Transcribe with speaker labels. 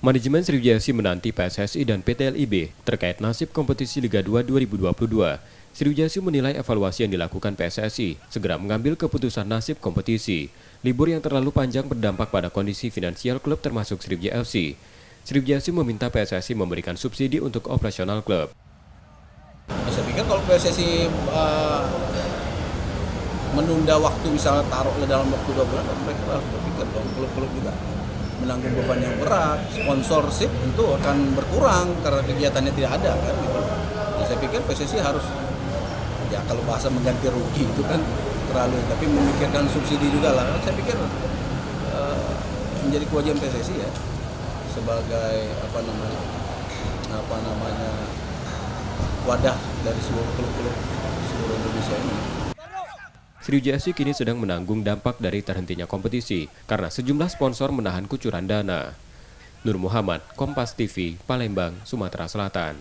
Speaker 1: Manajemen Sriwijaya FC menanti PSSI dan PT LIB terkait nasib kompetisi Liga 2 2022. Sriwijaya FC menilai evaluasi yang dilakukan PSSI segera mengambil keputusan nasib kompetisi. Libur yang terlalu panjang berdampak pada kondisi finansial klub termasuk Sriwijaya FC. Sriwijaya FC meminta PSSI memberikan subsidi untuk operasional klub.
Speaker 2: Saya pikir kalau PSSI menunda waktu, misalnya taruh dalam waktu 2 bulan, mereka harus berpikir dong, klub-klub juga menanggung beban yang berat, sponsorship itu akan berkurang karena kegiatannya tidak ada kan gitu. Nah, saya pikir PSSI harus, ya kalau bahasa mengganti rugi itu kan terlalu, tapi memikirkan subsidi juga lah. Saya pikir menjadi kewajiban PSSI ya sebagai apa namanya wadah dari seluruh klub-klub seluruh Indonesia ini.
Speaker 1: Sriwijaya FC kini sedang menanggung dampak dari terhentinya kompetisi karena sejumlah sponsor menahan kucuran dana. Nur Muhammad, Kompas TV, Palembang, Sumatera Selatan.